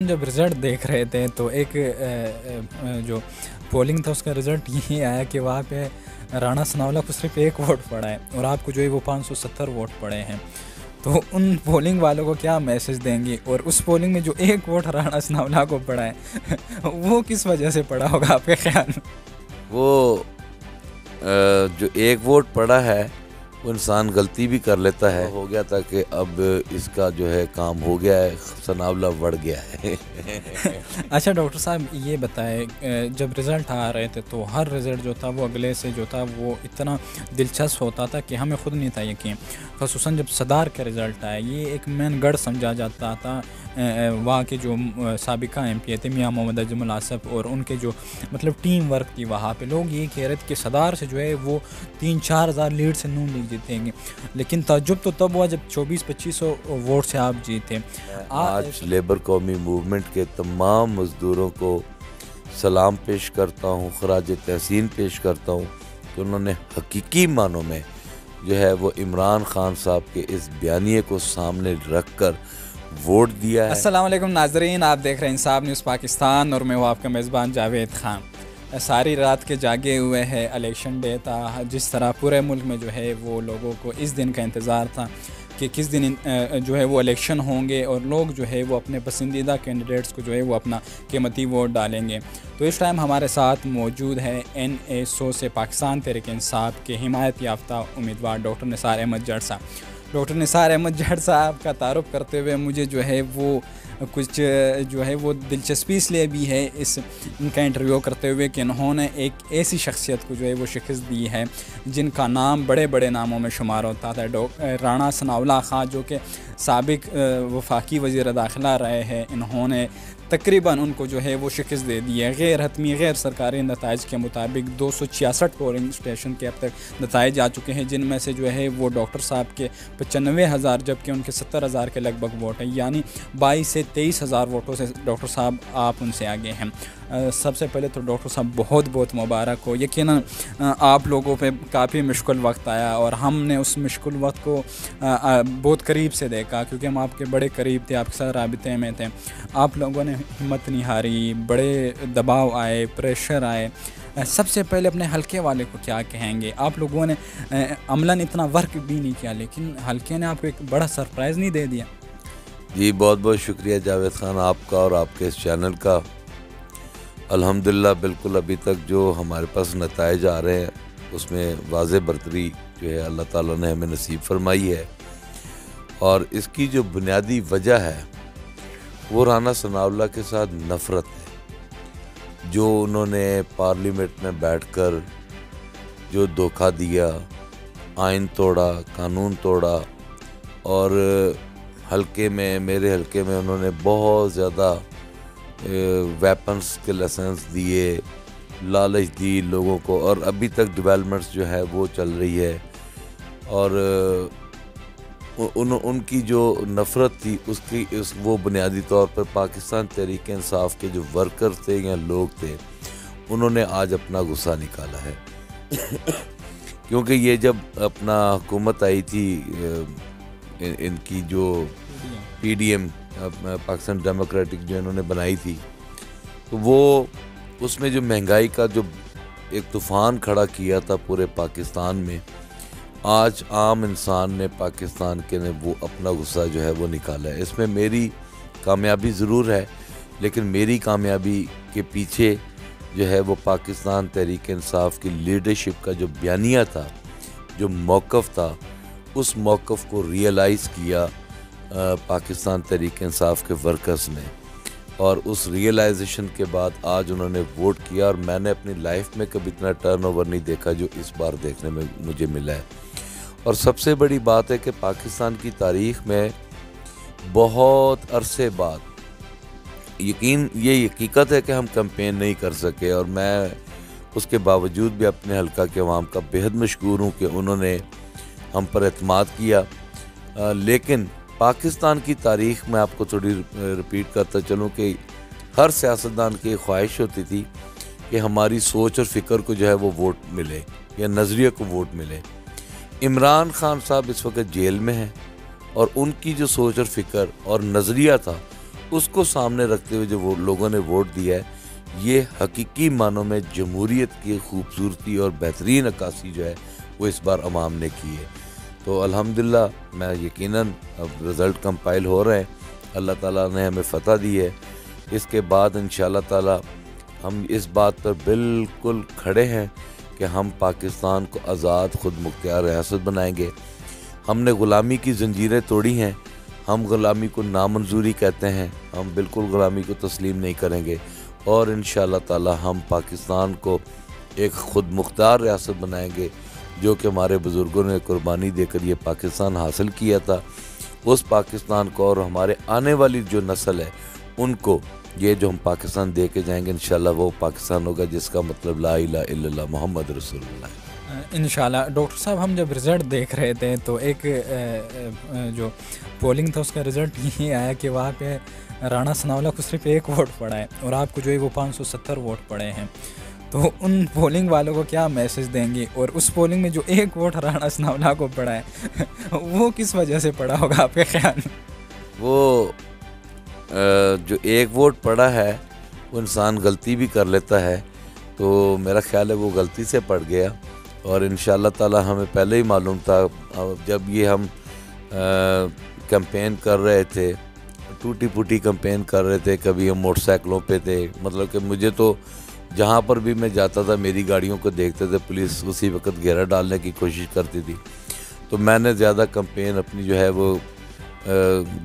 جب رزلٹ دیکھ رہے تھے تو ایک جو پولنگ تھا اس کا رزلٹ یہی آیا کہ وہاں پہ رانا ثناءاللہ کو صرف ایک ووٹ پڑا ہے اور آپ کو جو ہے وہ 570 ووٹ پڑے ہیں. تو ان پولنگ والوں کو کیا میسج دیں گے؟ اور اس پولنگ میں جو ایک ووٹ رانا ثناءاللہ کو پڑا ہے وہ کس وجہ سے پڑا ہوگا آپ کے خیال میں؟ وہ جو ایک ووٹ پڑا ہے وہ انسان غلطی بھی کر لیتا ہے. ہو گیا تھا کہ اب اس کا جو ہے کام ہو گیا ہے، ثناءاللہ بڑھ گیا ہے. اچھا ڈاکٹر صاحب یہ بتائیں، جب رزلٹ آ رہے تھے تو ہر رزلٹ جو تھا وہ اگلے سے جو تھا وہ اتنا دلچسپ ہوتا تھا کہ ہمیں خود نہیں تھا یقین. خصوصاً جب صدار کا رزلٹ آیا، یہ ایک مین گڑھ سمجھا جاتا تھا. وہاں کے جو سابقہ ایم پی تھے میاں محمد اجمل آصف، اور ان کے جو مطلب ٹیم ورک تھی، وہاں پہ لوگ یہ کہہ رہے تھے کہ صدار سے جو ہے وہ 3-4 ہزار لیڈ سے نون لیگ جیتیں گے. لیکن تعجب تو تب ہوا جب 2400-2500 ووٹ سے آپ جیتے. آج لیبر قومی موومنٹ کے تمام مزدوروں کو سلام پیش کرتا ہوں، خراج تحسین پیش کرتا ہوں کہ انہوں نے حقیقی معنوں میں جو ہے وہ عمران خان صاحب کے اس بیانیے کو سامنے رکھ کر ووٹ دیا ہے. السلام علیکم ناظرین، آپ دیکھ رہے ہیں انصاف نیوز پاکستان اور میں ہوں آپ کا میزبان جاوید خان. ساری رات کے جاگے ہوئے ہیں، الیکشن ڈے تھا. جس طرح پورے ملک میں جو ہے وہ لوگوں کو اس دن کا انتظار تھا کہ کس دن جو ہے وہ الیکشن ہوں گے اور لوگ جو ہے وہ اپنے پسندیدہ کینڈیڈیٹس کو جو ہے وہ اپنا قیمتی ووٹ ڈالیں گے. تو اس ٹائم ہمارے ساتھ موجود ہے NA100 سے پاکستان تحریک انصاف کے حمایت یافتہ امیدوار ڈاکٹر نثار احمد جٹ صاحب. ڈاکٹر نثار احمد جٹ صاحب کا تعارف کرتے ہوئے مجھے جو ہے وہ کچھ جو ہے وہ دلچسپی اس لیے بھی ہے ان کا انٹرویو کرتے ہوئے کہ انہوں نے ایک ایسی شخصیت کو جو ہے وہ شکست دی ہے جن کا نام بڑے بڑے ناموں میں شمار ہوتا تھا. رانا ثناءاللہ خان جو کہ سابق وفاقی وزیر داخلہ رہے ہیں، انہوں نے تقریباً ان کو جو ہے وہ شکست دے دی ہے. غیر حتمی غیر سرکاری نتائج کے مطابق 266 پولنگ اسٹیشن کے اب تک نتائج آ چکے ہیں، جن میں سے جو ہے وہ ڈاکٹر صاحب کے 95,000 جبکہ ان کے 70,000 کے لگ بھگ ووٹ ہیں، یعنی 22 سے 23,000 ووٹوں سے ڈاکٹر صاحب آپ ان سے آگے ہیں. سب سے پہلے تو ڈاکٹر صاحب بہت بہت مبارک ہو. یقیناً آپ لوگوں پہ کافی مشکل وقت آیا اور ہم نے اس مشکل وقت کو بہت قریب سے دیکھا کیونکہ ہم آپ کے بڑے قریب تھے، آپ کے ساتھ رابطے میں تھے. آپ لوگوں نے ہمت نہیں ہاری، بڑے دباؤ آئے، پریشر آئے. سب سے پہلے اپنے حلقے والے کو کیا کہیں گے؟ آپ لوگوں نے عملاً اتنا ورک بھی نہیں کیا لیکن حلقے نے آپ کو ایک بڑا سرپرائز نہیں دے دیا. جی بہت بہت شکریہ جاوید خان آپ کا اور آپ کے اس چینل کا. الحمدللہ بالکل ابھی تک جو ہمارے پاس نتائج آ رہے ہیں اس میں واضح برتری جو ہے اللہ تعالیٰ نے ہمیں نصیب فرمائی ہے، اور اس کی جو بنیادی وجہ ہے وہ رانا ثناءاللہ کے ساتھ نفرت ہے. جو انہوں نے پارلیمنٹ میں بیٹھ کر جو دھوکہ دیا، آئین توڑا، قانون توڑا، اور حلقے میں میرے حلقے میں انہوں نے بہت زیادہ ویپنز کے لائسنس دیے، لالچ دی لوگوں کو، اور ابھی تک ڈیولپمنٹس جو ہے وہ چل رہی ہے. اور ان کی جو نفرت تھی وہ بنیادی طور پر پاکستان تحریک انصاف کے جو ورکر تھے یا لوگ تھے انہوں نے آج اپنا غصہ نکالا ہے. کیونکہ یہ جب اپنا حکومت آئی تھی ان کی جو PDM پاکستان ڈیموکریٹک جو انہوں نے بنائی تھی، تو وہ اس میں جو مہنگائی کا جو ایک طوفان کھڑا کیا تھا پورے پاکستان میں، آج عام انسان نے پاکستان کے نے وہ اپنا غصہ جو ہے وہ نکالا ہے. اس میں میری کامیابی ضرور ہے لیکن میری کامیابی کے پیچھے جو ہے وہ پاکستان تحریک انصاف کی لیڈرشپ کا جو بیانیہ تھا، جو موقف تھا، اس موقف کو ریئلائز کیا پاکستان تحریک انصاف کے ورکرز نے، اور اس ریئلائزیشن کے بعد آج انہوں نے ووٹ کیا. اور میں نے اپنی لائف میں کبھی اتنا ٹرن اوور نہیں دیکھا جو اس بار دیکھنے میں مجھے ملا ہے. اور سب سے بڑی بات ہے کہ پاکستان کی تاریخ میں بہت عرصے بعد یہ حقیقت ہے کہ ہم کمپین نہیں کر سکے، اور میں اس کے باوجود بھی اپنے حلقہ کے عوام کا بہت مشکور ہوں کہ انہوں نے ہم پر اعتماد کیا. لیکن پاکستان کی تاریخ میں آپ کو تھوڑی ریپیٹ کرتا چلوں کہ ہر سیاستدان کی خواہش ہوتی تھی کہ ہماری سوچ اور فکر کو جو ہے وہ ووٹ ملے یا نظریے کو ووٹ ملے. عمران خان صاحب اس وقت جیل میں ہیں اور ان کی جو سوچ اور فکر اور نظریہ تھا اس کو سامنے رکھتے ہوئے جو وہ لوگوں نے ووٹ دیا ہے، یہ حقیقی معنوں میں جمہوریت کی خوبصورتی اور بہترین عکاسی جو ہے وہ اس بار عوام نے کی ہے۔ تو الحمدللہ میں یقیناً اب رزلٹ کمپائل ہو رہے ہیں، اللہ تعالیٰ نے ہمیں فتح دی ہے۔ اس کے بعد انشاءاللہ تعالیٰ ہم اس بات پر بالکل کھڑے ہیں کہ ہم پاکستان کو آزاد خود مختار ریاست بنائیں گے۔ ہم نے غلامی کی زنجیریں توڑی ہیں، ہم غلامی کو نامنظوری کہتے ہیں، ہم بالکل غلامی کو تسلیم نہیں کریں گے، اور انشاءاللہ تعالی ہم پاکستان کو ایک خود مختار ریاست بنائیں گے، جو کہ ہمارے بزرگوں نے قربانی دے کر یہ پاکستان حاصل کیا تھا۔ اس پاکستان کو اور ہمارے آنے والی جو نسل ہے ان کو یہ جو ہم پاکستان دے کے جائیں گے، انشاءاللہ وہ پاکستان ہوگا جس کا مطلب لا الہ الا اللہ محمد رسول اللہ ہے۔ انشاءاللہ۔ ڈاکٹر صاحب، ہم جب رزلٹ دیکھ رہے تھے تو ایک جو پولنگ تھا اس کا رزلٹ یہ آیا کہ وہاں پہ رانا ثناءاللہ کو صرف 1 ووٹ پڑا ہے اور آپ کو جو ہے وہ 570 ووٹ پڑے ہیں، تو ان پولنگ والوں کو کیا میسج دیں گے؟ اور اس پولنگ میں جو 1 ووٹ رانا ثناءاللہ کو پڑا ہے وہ کس وجہ سے پڑا ہوگا آپ کے خیال میں؟ وہ جو 1 ووٹ پڑا ہے وہ انسان غلطی بھی کر لیتا ہے، تو میرا خیال ہے وہ غلطی سے پڑ گیا، اور انشاءاللہ تعالی ہمیں پہلے ہی معلوم تھا۔ جب یہ ہم کیمپین کر رہے تھے، ٹوٹی پھوٹی کیمپین کر رہے تھے، کبھی ہم موٹر سائیکلوں پہ تھے، مطلب کہ مجھے تو جہاں پر بھی میں جاتا تھا میری گاڑیوں کو دیکھتے تھے پولیس اسی وقت گھیرا ڈالنے کی کوشش کرتی تھی، تو میں نے زیادہ کیمپین اپنی جو ہے وہ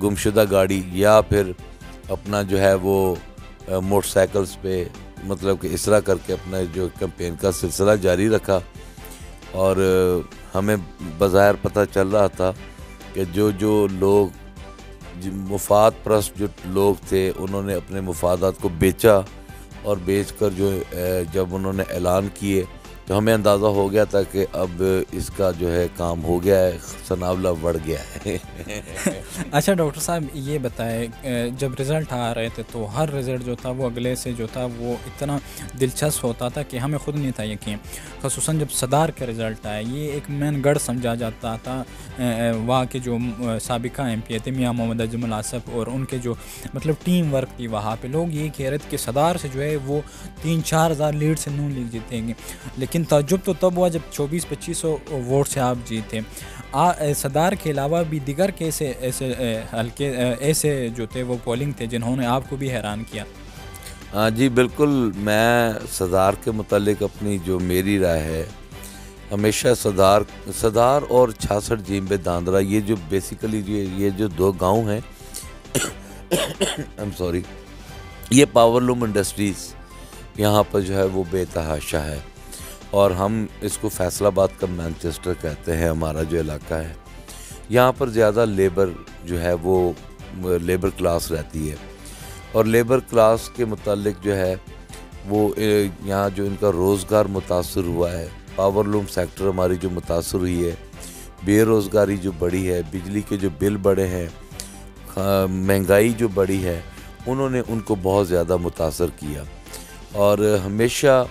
گمشدہ گاڑی یا پھر اپنا جو ہے وہ موٹر سائیکلز پہ، مطلب کہ اس طرح کر کے اپنا جو کیمپین کا سلسلہ جاری رکھا، اور ہمیں بظاہر پتہ چل رہا تھا کہ جو لوگ مفاد پرست جو لوگ تھے انہوں نے اپنے مفادات کو بیچا، اور بیچ کر جو جب انہوں نے اعلان کیے تو ہمیں اندازہ ہو گیا تھا کہ اب اس کا جو ہے کام ہو گیا ہے، ثناءاللہ بڑھ گیا ہے۔ اچھا ڈاکٹر صاحب، یہ بتائیں، جب رزلٹ آ رہے تھے تو ہر رزلٹ جو تھا وہ اگلے سے جو تھا وہ اتنا دلچسپ ہوتا تھا کہ ہمیں خود نہیں تھا یقین، خصوصاً جب صدار کا رزلٹ آیا، یہ ایک مین گڑھ سمجھا جاتا تھا۔ وہاں کے جو سابقہ ایم پی تھے میاں محمد اجمل آصف، اور ان کے جو مطلب ٹیم ورک تھی وہاں پہ، لوگ یہ کہہ رہے تھے کہ صدار سے جو ہے وہ 3-4 ہزار لیڈ سے نون لیگ جیتیں گے، لیکن تعجب تو تب ہوا جب 2400-2500 ووٹ سے آپ جیتے۔ صدار کے علاوہ بھی دیگر ایسے حلقے ایسے جو تھے وہ پولنگ تھے جنہوں نے آپ کو بھی حیران کیا؟ ہاں جی بالکل، میں صدار کے متعلق اپنی جو میری رائے ہے، ہمیشہ صدار اور 66 جیمبے داندرہ، یہ جو بیسیکلی یہ جو 2 گاؤں ہیں یہ پاور لوم انڈسٹریز یہاں پر جو ہے وہ بے تحاشا ہے، اور ہم اس کو فیصل آباد کا مینچسٹر کہتے ہیں۔ ہمارا جو علاقہ ہے یہاں پر زیادہ لیبر جو ہے وہ لیبر کلاس رہتی ہے، اور لیبر کلاس کے متعلق جو ہے وہ یہاں جو ان کا روزگار متاثر ہوا ہے، پاور لوم سیکٹر ہماری جو متاثر ہوئی ہے، بے روزگاری جو بڑھی ہے، بجلی کے جو بل بڑھے ہیں، مہنگائی جو بڑھی ہے، انہوں نے ان کو بہت زیادہ متاثر کیا، اور ہمیشہ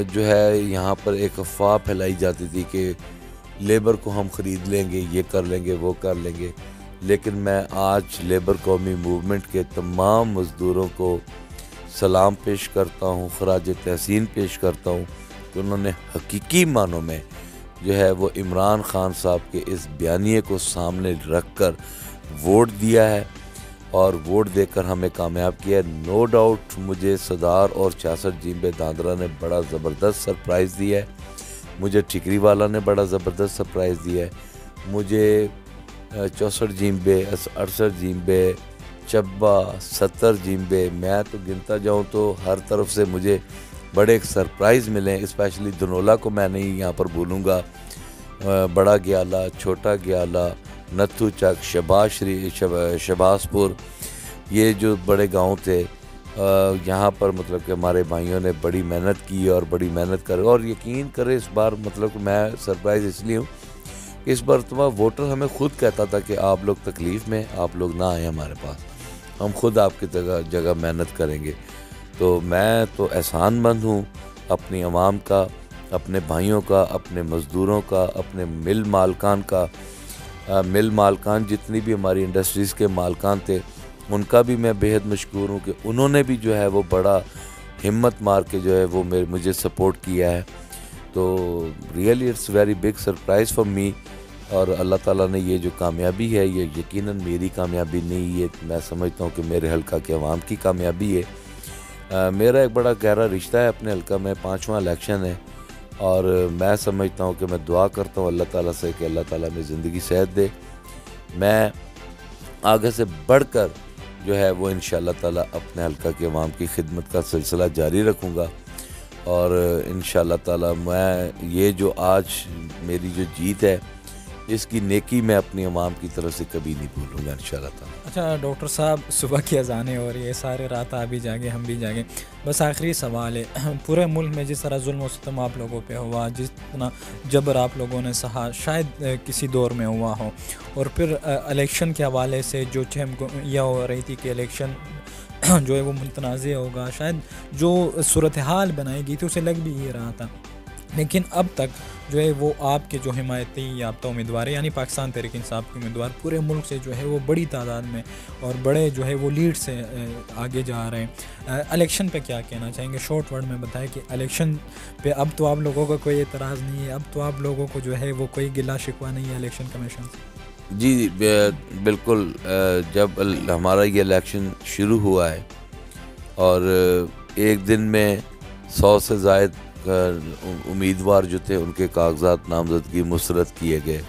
جو ہے یہاں پر ایک افواہ پھیلائی جاتی تھی کہ لیبر کو ہم خرید لیں گے، یہ کر لیں گے، وہ کر لیں گے، لیکن میں آج لیبر قومی موومنٹ کے تمام مزدوروں کو سلام پیش کرتا ہوں، خراج تحسین پیش کرتا ہوں کہ انہوں نے حقیقی معنوں میں جو ہے وہ عمران خان صاحب کے اس بیانیے کو سامنے رکھ کر ووٹ دیا ہے، اور ووٹ دے کر ہمیں کامیاب کیا ہے۔ نو ڈاؤٹ مجھے صدار اور 66 جیمبے داندرہ نے بڑا زبردست سرپرائز دیا ہے، مجھے ٹھکری والا نے بڑا زبردست سرپرائز دیا ہے، مجھے 64 جیمبے، 68 جیمبے، چبا، 70 جیمبے، میں تو گنتا جاؤں تو ہر طرف سے مجھے بڑے ایک سرپرائز ملے ہیں، اسپیشلی دھنولا کو میں نہیں یہاں پر بھولوں گا، بڑا گیالہ، چھوٹا گیالہ، نتھو چک، شہباز پور، یہ جو بڑے گاؤں تھے، یہاں پر مطلب کہ ہمارے بھائیوں نے بڑی محنت کی اور بڑی محنت کر، اور یقین کرے اس بار مطلب کہ میں سرپرائز اس لیے ہوں کہ اس بار ووٹر ہمیں خود کہتا تھا کہ آپ لوگ تکلیف میں، آپ لوگ نہ آئیں ہمارے پاس، ہم خود آپ کی جگہ محنت کریں گے۔ تو میں تو احسان مند ہوں اپنی عوام کا، اپنے بھائیوں کا، اپنے مزدوروں کا، اپنے مل مالکان کا، مل مالکان جتنی بھی ہماری انڈسٹریز کے مالکان تھے، ان کا بھی میں بےحد مشکور ہوں کہ انہوں نے بھی جو ہے وہ بڑا ہمت مار کے جو ہے وہ مجھے سپورٹ کیا ہے. تو really it's very big surprise for me. اور اللہ تعالیٰ نے یہ جو کامیابی ہے یہ یقیناً میری کامیابی نہیں ہے, میں سمجھتا ہوں کہ میرے حلقہ کے عوام کی کامیابی ہے. میرا ایک بڑا گہرا رشتہ ہے اپنے حلقہ میں, 5واں الیکشن ہے, اور میں سمجھتا ہوں کہ میں دعا کرتا ہوں اللہ تعالیٰ سے کہ اللہ تعالیٰ میں زندگی صحت دے. میں آگے سے بڑھ کر جو ہے وہ انشاءاللہ تعالیٰ اپنے حلقہ کے عوام کی خدمت کا سلسلہ جاری رکھوں گا, اور انشاءاللہ تعالیٰ میں یہ جو آج میری جو جیت ہے اس کی نیکی میں اپنی عوام کی طرف سے کبھی نہیں بھولوں گا انشاءاللہ تعالیٰ. اچھا ڈاکٹر صاحب, صبح کی اذانیں ہو رہی ہے, سارے رات آپ بھی جاگے ہم بھی جاگے, بس آخری سوال ہے, پورے ملک میں جس طرح ظلم و ستم آپ لوگوں پہ ہوا, جس طرح جبر آپ لوگوں نے سہا, شاید کسی دور میں ہوا ہو, اور پھر الیکشن کے حوالے سے جو چہم یہ ہو رہی تھی کہ الیکشن جو ہے وہ متنازع ہوگا, شاید جو صورتحال بنائی گئی تھی اسے لگ بھی یہ رہا تھا, لیکن اب تک جو ہے وہ آپ کے جو حمایتی یافتہ امیدوار ہیں یعنی پاکستان تحریک انصاف کے امیدوار پورے ملک سے جو ہے وہ بڑی تعداد میں اور بڑے جو ہے وہ لیڈ سے آگے جا رہے ہیں. الیکشن پہ کیا کہنا چاہیں گے؟ شارٹ ورڈ میں بتائیں کہ الیکشن پہ اب تو آپ لوگوں کا کوئی اعتراض نہیں ہے, اب تو آپ لوگوں کو جو ہے وہ کوئی گلہ شکوہ نہیں ہے الیکشن کمیشن سے؟ جی بالکل. جب ہمارا یہ الیکشن شروع ہوا ہے اور ایک دن میں 100 سے زائد امیدوار جو تھے ان کے کاغذات نامزدگی مسترد کیے گئے,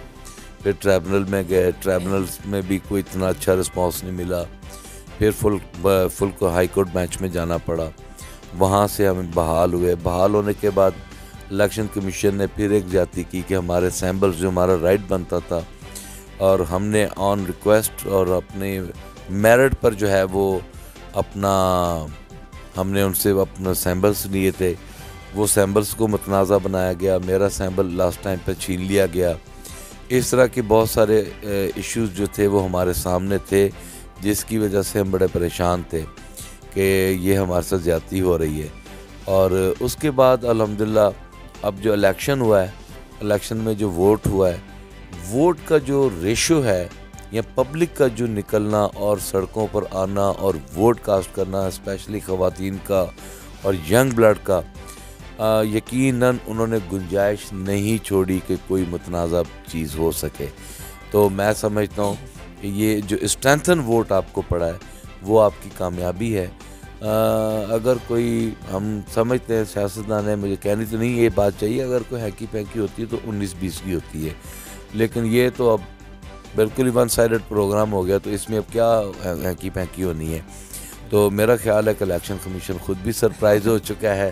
پھر ٹریبونل میں گئے, ٹریبونلز میں بھی کوئی اتنا اچھا رسپانس نہیں ملا, پھر فل کو ہائی کورٹ بینچ میں جانا پڑا, وہاں سے ہم بحال ہوئے. بحال ہونے کے بعد الیکشن کمیشن نے پھر ایک زیادتی کی کہ ہمارے سیمبلز جو ہمارا رائٹ بنتا تھا اور ہم نے آن ریکویسٹ اور اپنے میرٹ پر جو ہے وہ اپنا ہم نے ان سے اپنا سیمبلز لیے تھے, وہ سیمبلز کو متنازع بنایا گیا, میرا سیمبل لاسٹ ٹائم پہ چھین لیا گیا. اس طرح کے بہت سارے ایشوز جو تھے وہ ہمارے سامنے تھے, جس کی وجہ سے ہم بڑے پریشان تھے کہ یہ ہمارے ساتھ زیادتی ہو رہی ہے. اور اس کے بعد الحمدللہ اب جو الیکشن ہوا ہے, الیکشن میں جو ووٹ ہوا ہے, ووٹ کا جو ریشو ہے یا پبلک کا جو نکلنا اور سڑکوں پر آنا اور ووٹ کاسٹ کرنا, اسپیشلی خواتین کا اور ینگ بلڈ کا, یقیناً انہوں نے گنجائش نہیں چھوڑی کہ کوئی متنازع چیز ہو سکے. تو میں سمجھتا ہوں کہ یہ جو اسٹرینتھن ووٹ آپ کو پڑا ہے وہ آپ کی کامیابی ہے. اگر کوئی ہم سمجھتے ہیں سیاستدان ہے, مجھے کہنی تو نہیں یہ بات چاہیے, اگر کوئی ہیکی پینکی ہوتی ہے تو 19-20 کی ہوتی ہے, لیکن یہ تو اب بالکل ہی ون سائیڈڈ پروگرام ہو گیا, تو اس میں اب کیا ہیکی پینکی ہونی ہے. تو میرا خیال ہے کہ الیکشن کمیشن خود بھی سرپرائز ہو چکا ہے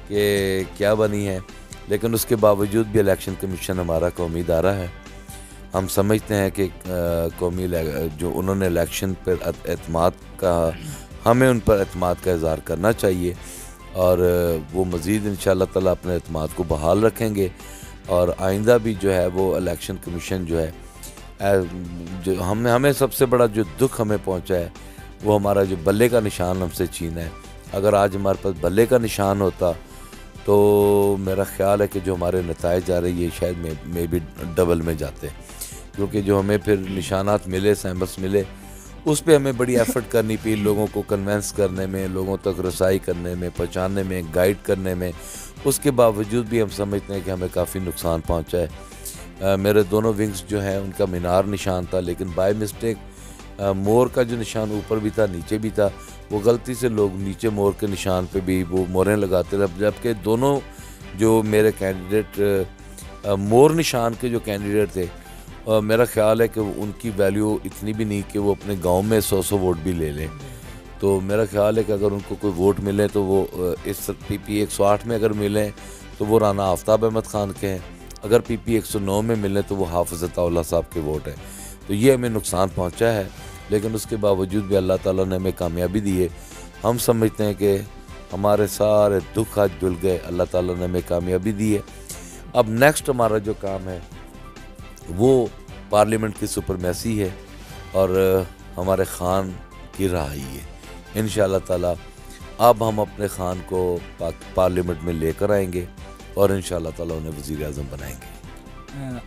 کہ کیا بنی ہے, لیکن اس کے باوجود بھی الیکشن کمیشن ہمارا قومی ادارہ ہے. ہم سمجھتے ہیں کہ قومی جو انہوں نے الیکشن پر اعتماد کا, ہمیں ان پر اعتماد کا اظہار کرنا چاہیے, اور وہ مزید انشاءاللہ تعالیٰ اپنے اعتماد کو بحال رکھیں گے. اور آئندہ بھی جو ہے وہ الیکشن کمیشن جو ہے جو ہمیں سب سے بڑا جو دکھ ہمیں پہنچا ہے وہ ہمارا جو بلے کا نشان ہم سے چھینا ہے. اگر آج ہمارے پاس بلے کا نشان ہوتا تو میرا خیال ہے کہ جو ہمارے نتائج آ رہی ہے شاید میں بھی ڈبل میں جاتے, کیونکہ جو ہمیں پھر نشانات ملے, سیمبلس ملے, اس پہ ہمیں بڑی ایفرٹ کرنی پڑی لوگوں کو کنونس کرنے میں, لوگوں تک رسائی کرنے میں, پہنچانے میں, گائیڈ کرنے میں. اس کے باوجود بھی ہم سمجھتے ہیں کہ ہمیں کافی نقصان پہنچا ہے. میرے دونوں ونگز جو ہیں ان کا مینار نشان تھا, لیکن بائی مسٹیک مور کا جو نشان اوپر بھی تھا نیچے بھی تھا, وہ غلطی سے لوگ نیچے مور کے نشان پہ بھی وہ موریں لگاتے تھے, جبکہ دونوں جو میرے کینڈیڈیٹ مور نشان کے جو کینڈیڈیٹ تھے, میرا خیال ہے کہ ان کی ویلیو اتنی بھی نہیں کہ وہ اپنے گاؤں میں 100 ووٹ بھی لے لیں. تو میرا خیال ہے کہ اگر ان کو کوئی ووٹ ملے تو وہ اس پی پی 108 میں اگر ملیں تو وہ رانا آفتاب احمد خان کے ہیں, اگر پی پی 109 میں ملیں تو وہ حافظ عطا اللہ صاحب کے ووٹ ہیں. تو یہ ہمیں نقصان پہنچا ہے, لیکن اس کے باوجود بھی اللہ تعالیٰ نے ہمیں کامیابی دی ہے. ہم سمجھتے ہیں کہ ہمارے سارے دکھ آج دھل گئے, اللہ تعالیٰ نے ہمیں کامیابی دی ہے. اب نیکسٹ ہمارا جو کام ہے وہ پارلیمنٹ کی سپرمیسی ہے اور ہمارے خان کی رہائی ہے. انشاءاللہ تعالیٰ اب ہم اپنے خان کو پارلیمنٹ میں لے کر آئیں گے اور انشاءاللہ تعالیٰ انہیں وزیر اعظم بنائیں گے.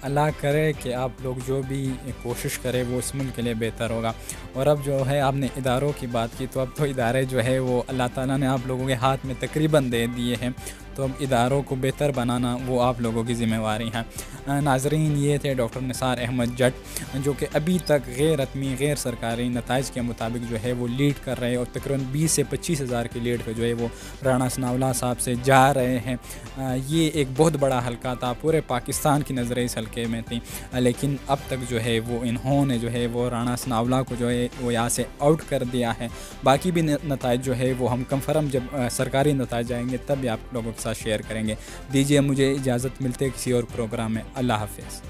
اللہ کرے کہ آپ لوگ جو بھی کوشش کریں وہ اس ملک کے لیے بہتر ہوگا. اور اب جو ہے آپ نے اداروں کی بات کی تو اب تو ادارے جو ہے وہ اللہ تعالیٰ نے آپ لوگوں کے ہاتھ میں تقریباً دے دیے ہیں. تو اب اداروں کو بہتر بنانا وہ آپ لوگوں کی ذمہ واری ہیں. ناظرین یہ تھے ڈاکٹر نثار احمد جٹ جو کہ ابھی تک غیر حتمی غیر سرکاری نتائج کے مطابق جو ہے وہ لیڈ کر رہے ہیں اور تقریباً 20 سے 25 ہزار کی لیڈ پہ جو ہے وہ رانا ثناءاللہ صاحب سے جا رہے ہیں. یہ ایک بہت بڑا حلقہ تھا, پورے پاکستان کی نظریں اس حلقے میں تھیں, لیکن اب تک جو ہے وہ انہوں نے جو ہے وہ رانا ثناءاللہ کو جو ہے وہ یہاں سے آؤٹ کر دیا ہے. باقی بھی نتائج جو ہے وہ ہم کنفرم جب سرکاری نتائج آئیں گے تب بھی آپ لوگوں کے ساتھ شیئر کریں گے. دیجیے مجھے اجازت, ملتے کسی اور پروگرام میں. اللہ حافظ.